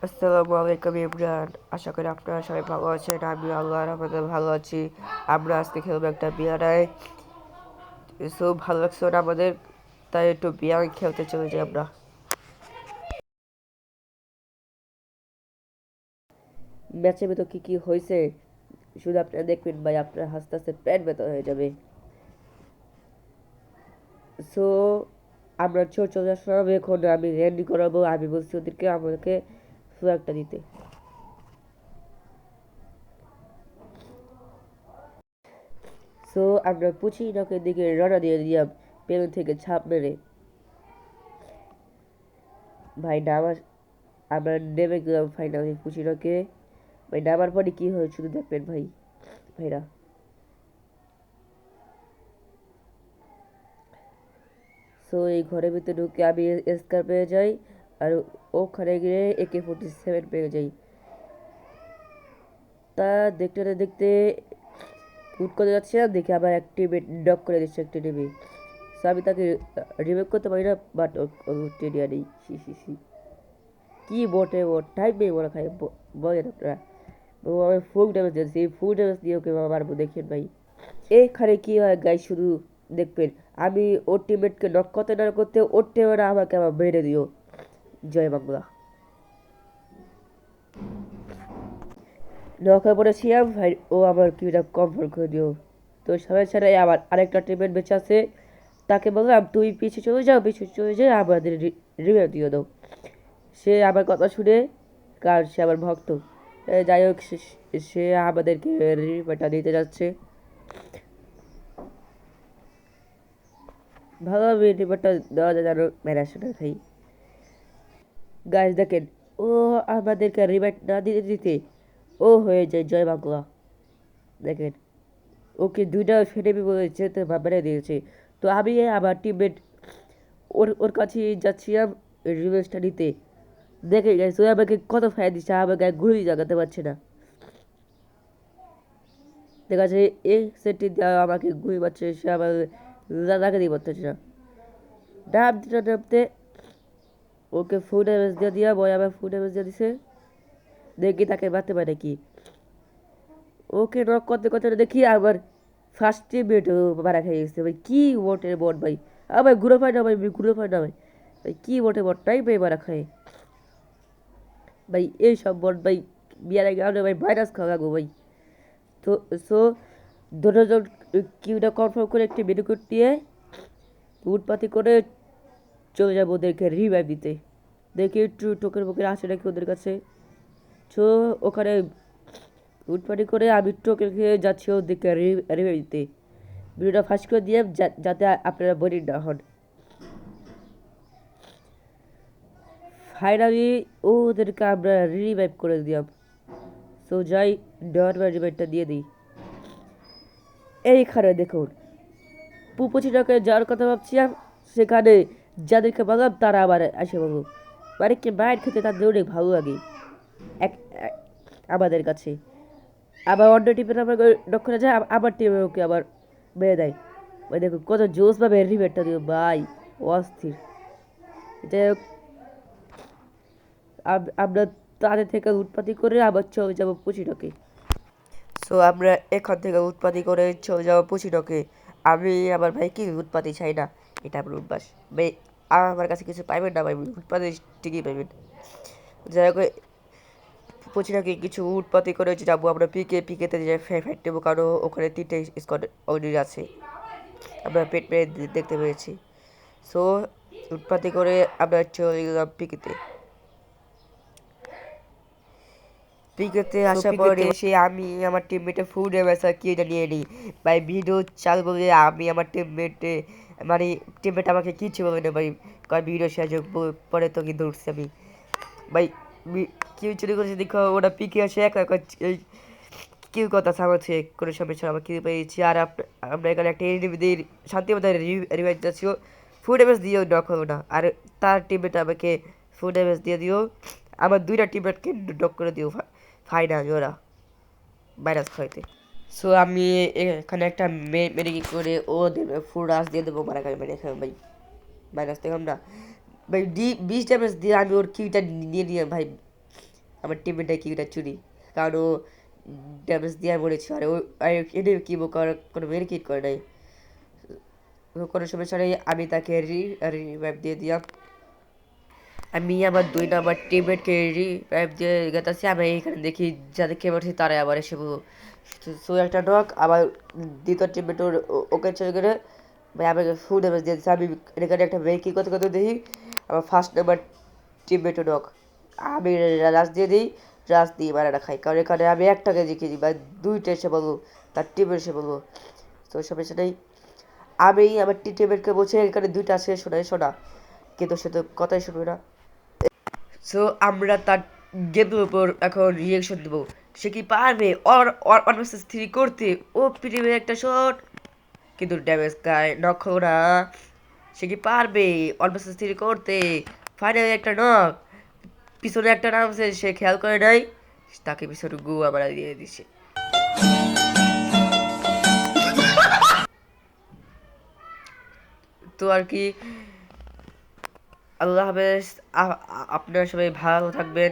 আসসালামু আলাইকুম ইমরান। আশা করি আপনারা সবাই ভালো আছেন। আমি আল্লাহর রহমতে ভালো আছি। আমরা আজকে খেলবো একটা বিয়ারায়। সো ভালো লাগছে না আমাদের, তাই একটু বিয়ার খেলতে চলে যাই আমরা। ম্যাচের ভেতর কি কি হয়েছে শুধু আপনারা দেখবেন ভাই, আপনার হাসতে হাসতে প্যান্ট ব্যথা হয়ে যাবে। সো আমরা চলে আসলাম, এখন আমি রেডি করাবো। আমি বলছি ওদেরকে আমাকে ফ্ল্যাগটা দিতে। সো আমরা পুচিনকের দিকে রওনা দিয়ে দিলাম, পেছন থেকে ছাপ মেরে। ভাই নামার আমরা নেমে গেলাম ফাইনালি পুচিনকে। ভাই নামার পরে কি হয় শুধু দেখবেন ভাই, ভাইরা। সো এই ঘরের ভিতরে ঢুকে আমি স্কার পেয়ে যাই, আর ওখানে গিয়ে AK-47 পেয়ে যাই। তা দেখতে না দেখতে উঠ করে যাচ্ছে না, দেখে আবার অ্যাক্টিভেট ডক করে দিচ্ছে একটা টিভি। সো আমি তাকে রিমেক করতে পারি না, বাট টেডিয়া নেই। সি সি সি কি বটে, ও টাইম নেই মনে খায়। বলেন আপনারা, ও আমি ফুল ড্যামেজ দিয়েছি, এই ফুল ড্যামেজ দিয়ে ওকে মারবো, দেখেন ভাই। এইখানে কি হয় গাই শুধু দেখবেন। আমি ওর টিমমেটকে নক করতে না করতে ওর টিমেরা আমাকে আবার মেরে দিও। জয় বাংলা। নক হয়ে পড়েছিলাম ভাই, ও আমার কিটা কমফোর্ট করে দিও। তো সবাই ছাড়াই আবার আরেকটা টিমমেট বেঁচে আছে, তাকে বললাম তুই পিছিয়ে চলে যাও, পিছিয়ে চলে যাও, আমাদের রিভিউ দিয়ে দাও। সে আমার কথা শুনে, কারণ সে আমার ভক্ত। যাই হোক, সে আমাদেরকে রিভিউটা দিতে যাচ্ছে। ভালোভাবে রিভিউটা দেওয়া যায় যেন মেরে না খাই। গাছ দেখেন, ও আমাদেরকে রিভাইট না দিতে দিতে ও হয়ে যায় জয় বাংলা। দেখেন, ওকে দুইটা ফেটে বলেছে তো মেরে দিয়েছে। তো আমি আমার টিমমেট ওর ওর কাছে যাচ্ছিলাম রিভেঞ্জটা নিতে। দেখে গেছে ও আমাকে কত ফায়ার দিচ্ছে, আমাকে গুলি জাগাতে পারছে না। দেখা যাচ্ছে এই সেটটি আমাকে গুলি পাচ্ছে, সে আমার লাগাতে পারতেছে না। নামতে নামতে ওকে ফুল ড্যামেজ দিয়ে দিয়া বয় আবার ফুল ড্যামেজ দিয়ে দিছে। দেখি তাকে মারতে পারে কি। ওকে নক করতে করতে দেখি আবার ফার্স্ট মিনিট মারা খেয়ে গেছে ভাই। কি বটের বট ভাই, ভাই ঘুরে পায় না ভাই, ঘুরে পায় না ভাই। ভাই কি বটে বটটাই ভাই মারা খায় ভাই। এই সব বট ভাই বিয়ার আগে ভাই ভাইরাস খাওয়া লাগবো ভাই। তো সো দুজন কিউটা কনফার্ম করে একটি মেডিকেট দিয়ে উৎপাতি করে চলে যাবো ওদেরকে রিভাইভ দিতে। দেখি একটু টোকের বুকের আছে নাকি ওদের কাছে। সো ওখানে উটপাটি করে আমি টোকেন খেয়ে যাচ্ছি ওদেরকে রিভাইভ দিতে। ভিডিওটা ফাঁস করে দিয়ে যাতে আপনারা বলি না হন। ফাইনালি ওদেরকে আমরা রিভাইভ করে দিলাম। সো যাই, দেওয়ার রিভাইভটা দিয়ে দিই। এইখানে দেখুন, পুপচিটাকে যাওয়ার কথা ভাবছিলাম, সেখানে যাদেরকে ভাবলাম তারা আবার আসে বলবো। মানে কি মায়ের খেতে তাদের অনেক ভালো লাগে আমাদের কাছে। আবার অন্য টিমের আমরা লক্ষ্য যায়, আবার টিমে ওকে আবার মেরে দেয়। ওই দেখুন কত জোস ভাবে রিভেটটা দিও ভাই, অস্থির। যাই হোক, আমরা তাদের থেকে উৎপাতি করে আবার চলে যাবো পুচিটাকে। সো আমরা এখান থেকে উৎপাতি করে চলে যাবো পুচিটাকে। আমি আমার ভাই কি উৎপাতি চাই না, এটা আমার অভ্যাস ভাই। আমার কাছে কিছু পাইবেন না ভাই, উৎপাতি ঠিকই পাইবেন। যাই হোক, পুচিটাকে কিছু উৎপাতি করে যাবো আমরা পিকেতে যে ফাইট নেবো, কারণ ওখানে 3টে স্কোয়াড অলরেডি আছে, আমরা পেট মেরে দেখতে পেয়েছি। সো উৎপাতি করে আমরা চলে গেলাম পিকেতে। পিকেতে আসার পরে এসে আমি আমার টিমমেটে ফুল ড্যামেজ কি এটা নিয়ে নিই ভাই। ভিডিও চাল বলে আমি আমার টিমমেটে, মানে টিমমেট আমাকে কিছু বলে না ভাই, কারণ ভিডিও শেষ পরে তো কিন্তু উঠছি আমি ভাই। কিউ চুরি করেছে দেখো, ওটা পিকে আসে একা একা কিউ কথা সামাচ্ছে কোনো সমস্যা আমার কিউ পেয়েছি। আর আমরা এখানে একটা এনিমিদের শান্তি মতো রিভাইভ যাচ্ছিও, ফুল ড্যামেজ দিয়েও নক হলো না। আর তার টিমমেট আমাকে ফুল ড্যামেজ দিয়ে দিও, আমার দুইটা টিমমেটকে নক করে দিও ফাইনাল ওরা ভাইরাস খাইতে। সো আমি এখানে একটা মেরে কি করে ও দেবে ফুল রাস দিয়ে দেবো, মারা খাবে মেরে খাবে ভাই। ভাইরাস দেখলাম না ভাই, 20 ড্যামেজ দিয়ে আমি ওর কিউটা নিয়ে নিয়ে ভাই আমার টিমমেটটা কি এটা চুরি, কারণ ও ড্যামেজ দিয়ে মরেছে, আর ও এনে কি কোনো মেডিকেট করে নাই। কোনো সমস্যা নেই, আমি তাকে রিভাইভ দিয়ে দিলাম। আমি আমার 2 নাম্বার টিমমেটকে রিভাইভ দিয়ে গেতাছি। আমি এখানে দেখি যাদেরকে মারছি তারাই আবার এসে সো একটা নক, আবার দ্বিতীয় টিমমেট ওকে চলে গেলে ভাই আমাকে ফুল ড্যামেজ দিয়ে দিচ্ছে। আমি এখানে একটা মেয়ে কী করতে করতে দেখি আমার ফার্স্ট নাম্বার টিমমেটও নক। আমি রাশ দিয়ে দিই, রাশ দিয়ে মারাটা খাই, কারণ এখানে আমি একটাকে জিখেছি বা 2টা এসে বলবো, তার টিমে এসে বলবো। তো সমস্যা নেই, আমি আমার টিমমেটকে বলছি এখানে 2টা আছে শোনা, কিন্তু সে তো কথাই শুনবে না। সো আমরা তার গেমের উপর এখন রিয়েকশন দেবো। সে কি পারবে ওর ভার্সেস 3 করতে? ও পৃথিবীর একটা শট, কিন্তু ড্যামেজ খায়, নক না। সে কি পারবে ওর ভার্সেস 3 করতে? ফাইনালি একটা নক, পিছনে একটা নামছে, সে খেয়াল করে নাই, তাকে পিছনে গু আমরা দিয়ে দিছে। তো আর কি, আল্লাহ হাফেজ। আপনারা সবাই ভালো থাকবেন।